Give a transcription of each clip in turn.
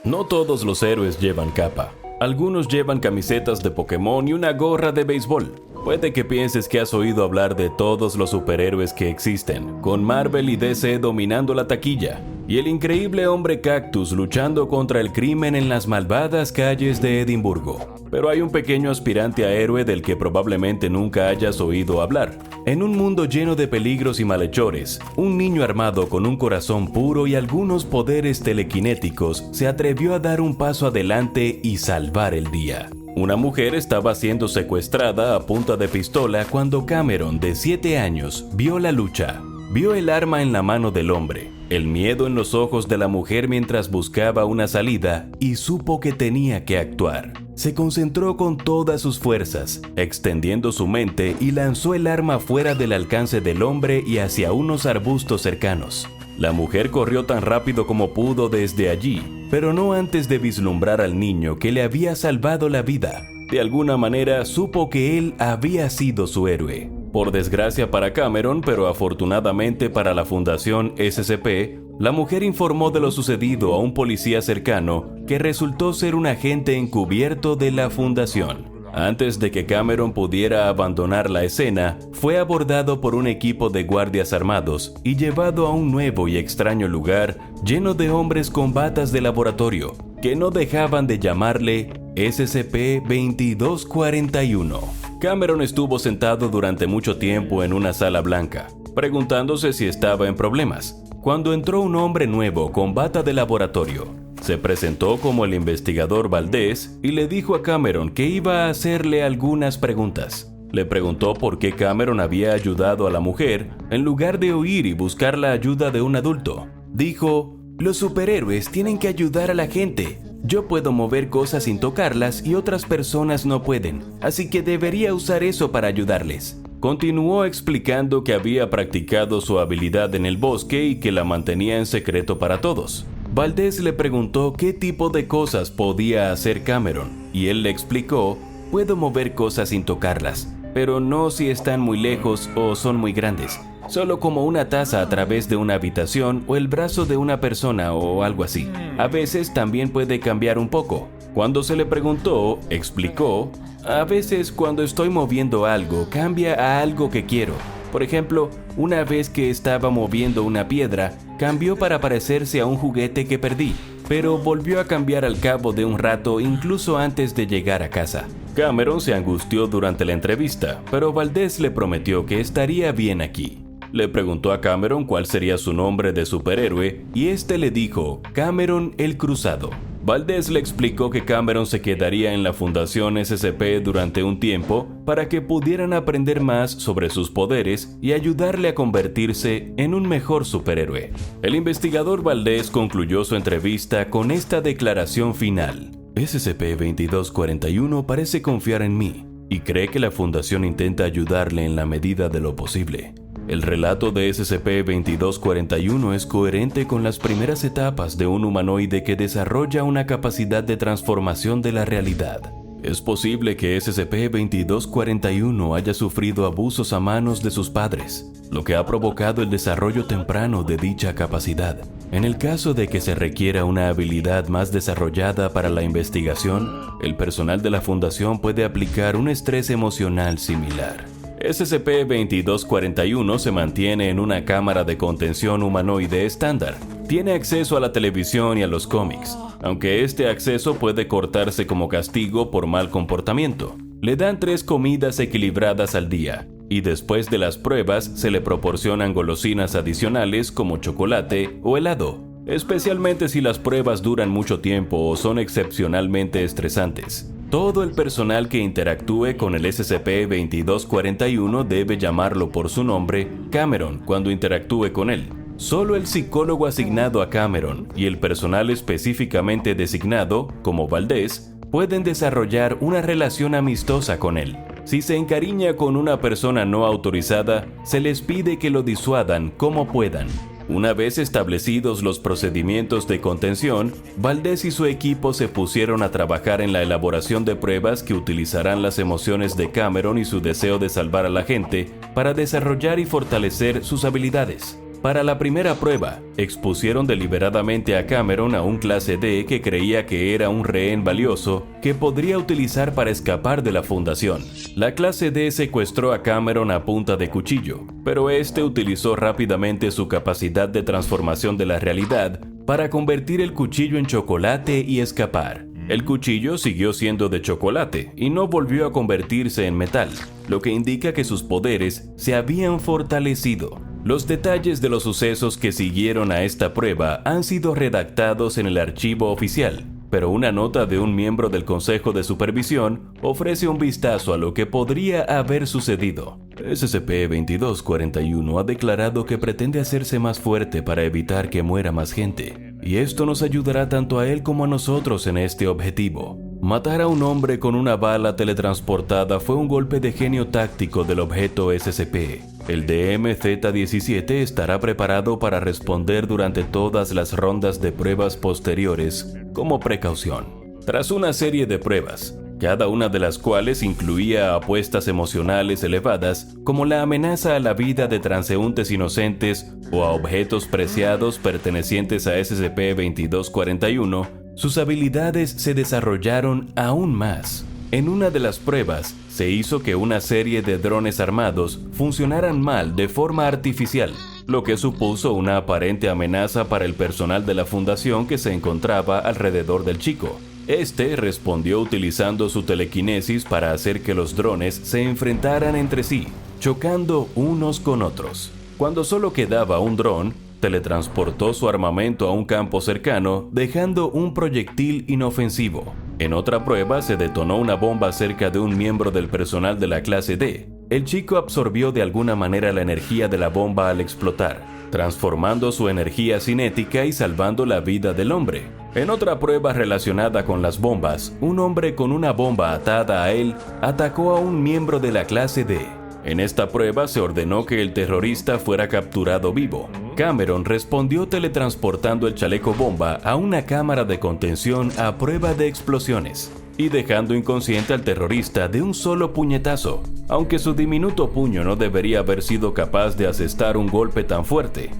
No todos los héroes llevan capa. Algunos llevan camisetas de Pokémon y una gorra de béisbol. Puede que pienses que has oído hablar de todos los superhéroes que existen, con Marvel y DC dominando la taquilla, y el increíble hombre cactus luchando contra el crimen en las malvadas calles de Edimburgo. Pero hay un pequeño aspirante a héroe del que probablemente nunca hayas oído hablar. En un mundo lleno de peligros y malhechores, un niño armado con un corazón puro y algunos poderes telequinéticos se atrevió a dar un paso adelante y salvar el día. Una mujer estaba siendo secuestrada a punta de pistola cuando Cameron, de 7 años, vio la lucha. Vio el arma en la mano del hombre, el miedo en los ojos de la mujer mientras buscaba una salida y supo que tenía que actuar. Se concentró con todas sus fuerzas, extendiendo su mente y lanzó el arma fuera del alcance del hombre y hacia unos arbustos cercanos. La mujer corrió tan rápido como pudo desde allí, pero no antes de vislumbrar al niño que le había salvado la vida. De alguna manera supo que él había sido su héroe. Por desgracia para Cameron, pero afortunadamente para la Fundación SCP, la mujer informó de lo sucedido a un policía cercano que resultó ser un agente encubierto de la fundación. Antes de que Cameron pudiera abandonar la escena, fue abordado por un equipo de guardias armados y llevado a un nuevo y extraño lugar lleno de hombres con batas de laboratorio, que no dejaban de llamarle SCP-2241. Cameron estuvo sentado durante mucho tiempo en una sala blanca, preguntándose si estaba en problemas, cuando entró un hombre nuevo con bata de laboratorio. Se presentó como el investigador Valdés y le dijo a Cameron que iba a hacerle algunas preguntas. Le preguntó por qué Cameron había ayudado a la mujer en lugar de huir y buscar la ayuda de un adulto. Dijo: "Los superhéroes tienen que ayudar a la gente. Yo puedo mover cosas sin tocarlas y otras personas no pueden, así que debería usar eso para ayudarles". Continuó explicando que había practicado su habilidad en el bosque y que la mantenía en secreto para todos. Valdés le preguntó qué tipo de cosas podía hacer Cameron, y él le explicó: "Puedo mover cosas sin tocarlas, pero no si están muy lejos o son muy grandes, solo como una taza a través de una habitación o el brazo de una persona o algo así. A veces también puede cambiar un poco". Cuando se le preguntó, explicó: "A veces cuando estoy moviendo algo, cambia a algo que quiero. Por ejemplo, una vez que estaba moviendo una piedra, cambió para parecerse a un juguete que perdí, pero volvió a cambiar al cabo de un rato, incluso antes de llegar a casa". Cameron se angustió durante la entrevista, pero Valdés le prometió que estaría bien aquí. Le preguntó a Cameron cuál sería su nombre de superhéroe y este le dijo: Cameron el Cruzado. Valdés le explicó que Cameron se quedaría en la Fundación SCP durante un tiempo para que pudieran aprender más sobre sus poderes y ayudarle a convertirse en un mejor superhéroe. El investigador Valdés concluyó su entrevista con esta declaración final: SCP-2241 parece confiar en mí y cree que la Fundación intenta ayudarle en la medida de lo posible. El relato de SCP-2241 es coherente con las primeras etapas de un humanoide que desarrolla una capacidad de transformación de la realidad. Es posible que SCP-2241 haya sufrido abusos a manos de sus padres, lo que ha provocado el desarrollo temprano de dicha capacidad. En el caso de que se requiera una habilidad más desarrollada para la investigación, el personal de la Fundación puede aplicar un estrés emocional similar. SCP-2241 se mantiene en una cámara de contención humanoide estándar. Tiene acceso a la televisión y a los cómics, aunque este acceso puede cortarse como castigo por mal comportamiento. Le dan 3 comidas equilibradas al día, y después de las pruebas se le proporcionan golosinas adicionales como chocolate o helado, especialmente si las pruebas duran mucho tiempo o son excepcionalmente estresantes. Todo el personal que interactúe con el SCP-2241 debe llamarlo por su nombre, Cameron, cuando interactúe con él. Solo el psicólogo asignado a Cameron y el personal específicamente designado, como Valdés, pueden desarrollar una relación amistosa con él. Si se encariña con una persona no autorizada, se les pide que lo disuadan como puedan. Una vez establecidos los procedimientos de contención, Valdés y su equipo se pusieron a trabajar en la elaboración de pruebas que utilizarán las emociones de Cameron y su deseo de salvar a la gente para desarrollar y fortalecer sus habilidades. Para la primera prueba, expusieron deliberadamente a Cameron a un clase D que creía que era un rehén valioso que podría utilizar para escapar de la fundación. La clase D secuestró a Cameron a punta de cuchillo, pero este utilizó rápidamente su capacidad de transformación de la realidad para convertir el cuchillo en chocolate y escapar. El cuchillo siguió siendo de chocolate y no volvió a convertirse en metal, lo que indica que sus poderes se habían fortalecido. Los detalles de los sucesos que siguieron a esta prueba han sido redactados en el archivo oficial, pero una nota de un miembro del Consejo de Supervisión ofrece un vistazo a lo que podría haber sucedido. SCP-2241 ha declarado que pretende hacerse más fuerte para evitar que muera más gente, y esto nos ayudará tanto a él como a nosotros en este objetivo. Matar a un hombre con una bala teletransportada fue un golpe de genio táctico del objeto SCP. El DMZ-17 estará preparado para responder durante todas las rondas de pruebas posteriores como precaución. Tras una serie de pruebas, cada una de las cuales incluía apuestas emocionales elevadas como la amenaza a la vida de transeúntes inocentes o a objetos preciados pertenecientes a SCP-2241, sus habilidades se desarrollaron aún más. En una de las pruebas, se hizo que una serie de drones armados funcionaran mal de forma artificial, lo que supuso una aparente amenaza para el personal de la fundación que se encontraba alrededor del chico. Este respondió utilizando su telequinesis para hacer que los drones se enfrentaran entre sí, chocando unos con otros. Cuando solo quedaba un dron, teletransportó su armamento a un campo cercano, dejando un proyectil inofensivo. En otra prueba se detonó una bomba cerca de un miembro del personal de la clase D. El chico absorbió de alguna manera la energía de la bomba al explotar, transformando su energía cinética y salvando la vida del hombre. En otra prueba relacionada con las bombas, un hombre con una bomba atada a él atacó a un miembro de la clase D. En esta prueba se ordenó que el terrorista fuera capturado vivo. Cameron respondió teletransportando el chaleco bomba a una cámara de contención a prueba de explosiones y dejando inconsciente al terrorista de un solo puñetazo, aunque su diminuto puño no debería haber sido capaz de asestar un golpe tan fuerte.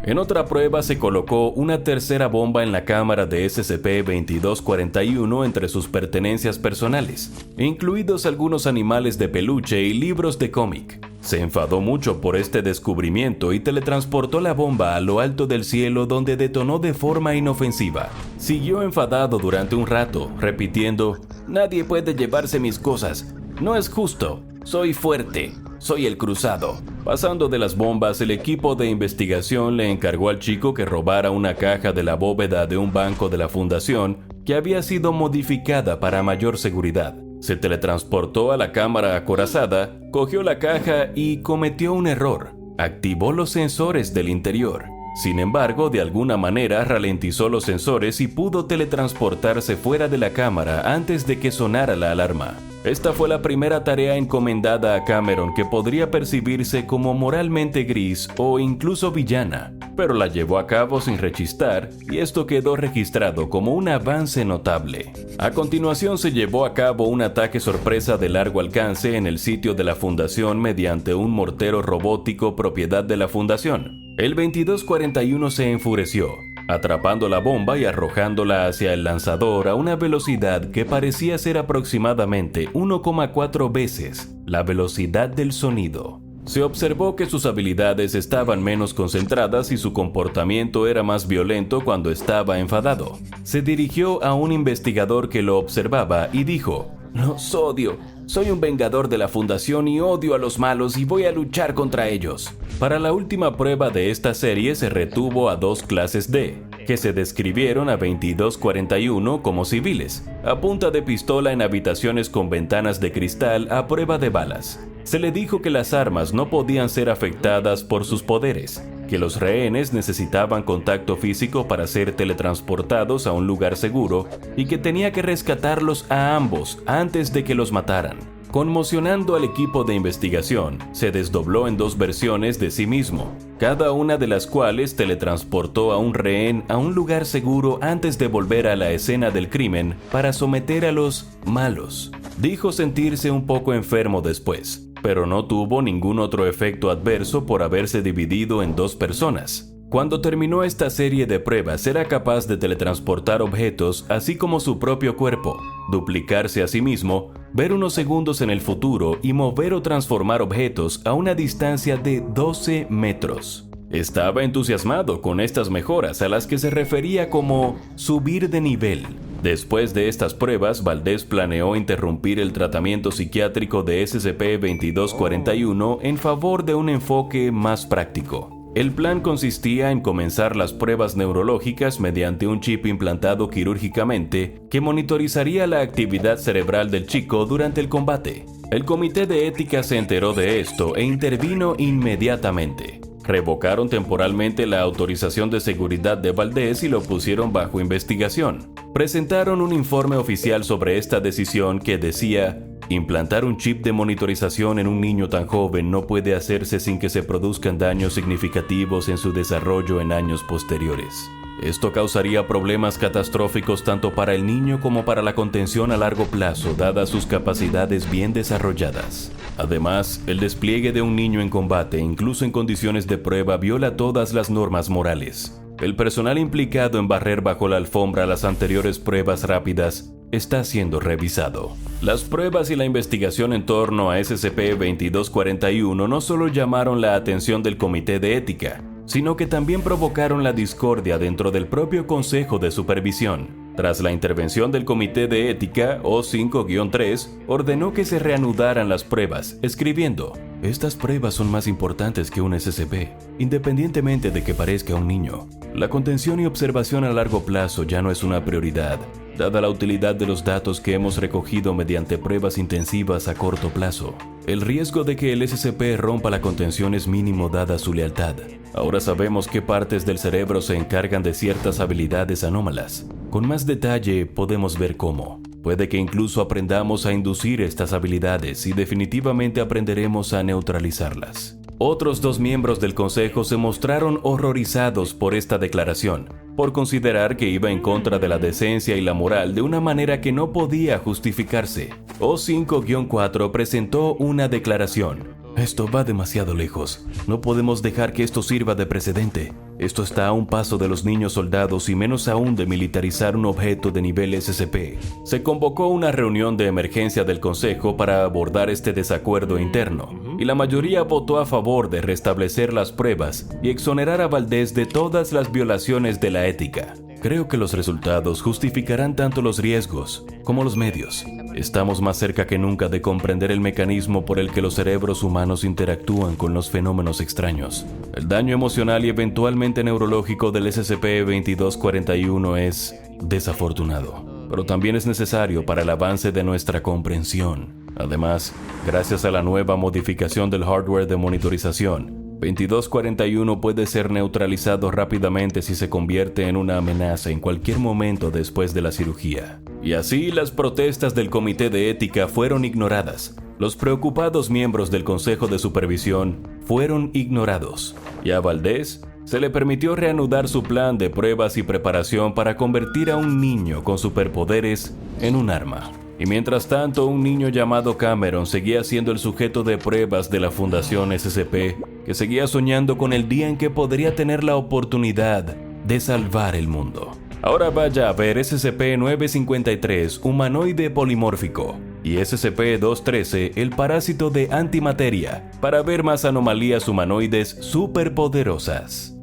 En otra prueba se colocó una tercera bomba en la cámara de SCP-2241 entre sus pertenencias personales, incluidos algunos animales de peluche y libros de cómic. Se enfadó mucho por este descubrimiento y teletransportó la bomba a lo alto del cielo, donde detonó de forma inofensiva. Siguió enfadado durante un rato, repitiendo: "Nadie puede llevarse mis cosas. No es justo. Soy fuerte. Soy el cruzado". Pasando de las bombas, el equipo de investigación le encargó al chico que robara una caja de la bóveda de un banco de la fundación que había sido modificada para mayor seguridad. Se teletransportó a la cámara acorazada, cogió la caja y cometió un error. Activó los sensores del interior. Sin embargo, de alguna manera ralentizó los sensores y pudo teletransportarse fuera de la cámara antes de que sonara la alarma. Esta fue la primera tarea encomendada a Cameron que podría percibirse como moralmente gris o incluso villana, pero la llevó a cabo sin rechistar y esto quedó registrado como un avance notable. A continuación se llevó a cabo un ataque sorpresa de largo alcance en el sitio de la fundación mediante un mortero robótico propiedad de la fundación. El 2241 se enfureció, atrapando la bomba y arrojándola hacia el lanzador a una velocidad que parecía ser aproximadamente 1,4 veces la velocidad del sonido. Se observó que sus habilidades estaban menos concentradas y su comportamiento era más violento cuando estaba enfadado. Se dirigió a un investigador que lo observaba y dijo: "Los odio. Soy un vengador de la fundación y odio a los malos y voy a luchar contra ellos". Para la última prueba de esta serie se retuvo a dos clases D, que se describieron a 2241 como civiles, a punta de pistola en habitaciones con ventanas de cristal a prueba de balas. Se le dijo que las armas no podían ser afectadas por sus poderes, que los rehenes necesitaban contacto físico para ser teletransportados a un lugar seguro y que tenía que rescatarlos a ambos antes de que los mataran. Conmocionando al equipo de investigación, se desdobló en dos versiones de sí mismo, cada una de las cuales teletransportó a un rehén a un lugar seguro antes de volver a la escena del crimen para someter a los malos. Dijo sentirse un poco enfermo después, pero no tuvo ningún otro efecto adverso por haberse dividido en 2 personas. Cuando terminó esta serie de pruebas, era capaz de teletransportar objetos, así como su propio cuerpo, duplicarse a sí mismo, ver unos segundos en el futuro y mover o transformar objetos a una distancia de 12 metros. Estaba entusiasmado con estas mejoras a las que se refería como subir de nivel. Después de estas pruebas, Valdés planeó interrumpir el tratamiento psiquiátrico de SCP-2241 en favor de un enfoque más práctico. El plan consistía en comenzar las pruebas neurológicas mediante un chip implantado quirúrgicamente que monitorizaría la actividad cerebral del chico durante el combate. El comité de ética se enteró de esto e intervino inmediatamente. Revocaron temporalmente la autorización de seguridad de Valdés y lo pusieron bajo investigación. Presentaron un informe oficial sobre esta decisión que decía: implantar un chip de monitorización en un niño tan joven no puede hacerse sin que se produzcan daños significativos en su desarrollo en años posteriores. Esto causaría problemas catastróficos tanto para el niño como para la contención a largo plazo, dadas sus capacidades bien desarrolladas. Además, el despliegue de un niño en combate, incluso en condiciones de prueba, viola todas las normas morales. El personal implicado en barrer bajo la alfombra las anteriores pruebas rápidas está siendo revisado. Las pruebas y la investigación en torno a SCP-2241 no solo llamaron la atención del Comité de Ética, sino que también provocaron la discordia dentro del propio Consejo de Supervisión. Tras la intervención del Comité de Ética, O5-3 ordenó que se reanudaran las pruebas, escribiendo: estas pruebas son más importantes que un SCP, independientemente de que parezca un niño. La contención y observación a largo plazo ya no es una prioridad, dada la utilidad de los datos que hemos recogido mediante pruebas intensivas a corto plazo. El riesgo de que el SCP rompa la contención es mínimo dada su lealtad. Ahora sabemos qué partes del cerebro se encargan de ciertas habilidades anómalas. Con más detalle podemos ver cómo. Puede que incluso aprendamos a inducir estas habilidades y definitivamente aprenderemos a neutralizarlas. Otros 2 miembros del Consejo se mostraron horrorizados por esta declaración, por considerar que iba en contra de la decencia y la moral de una manera que no podía justificarse. O5-4 presentó una declaración: esto va demasiado lejos. No podemos dejar que esto sirva de precedente. Esto está a un paso de los niños soldados y menos aún de militarizar un objeto de nivel SCP. Se convocó una reunión de emergencia del Consejo para abordar este desacuerdo interno, y la mayoría votó a favor de restablecer las pruebas y exonerar a Valdés de todas las violaciones de la ética. Creo que los resultados justificarán tanto los riesgos como los medios. Estamos más cerca que nunca de comprender el mecanismo por el que los cerebros humanos interactúan con los fenómenos extraños. El daño emocional y eventualmente neurológico del SCP-2241 es desafortunado, pero también es necesario para el avance de nuestra comprensión. Además, gracias a la nueva modificación del hardware de monitorización, 2241 puede ser neutralizado rápidamente si se convierte en una amenaza en cualquier momento después de la cirugía. Y así las protestas del Comité de Ética fueron ignoradas. Los preocupados miembros del Consejo de Supervisión fueron ignorados. Y a Valdés se le permitió reanudar su plan de pruebas y preparación para convertir a un niño con superpoderes en un arma. Y mientras tanto, un niño llamado Cameron seguía siendo el sujeto de pruebas de la Fundación SCP, que seguía soñando con el día en que podría tener la oportunidad de salvar el mundo. Ahora vaya a ver SCP-953, humanoide polimórfico, y SCP-213, el parásito de antimateria, para ver más anomalías humanoides superpoderosas.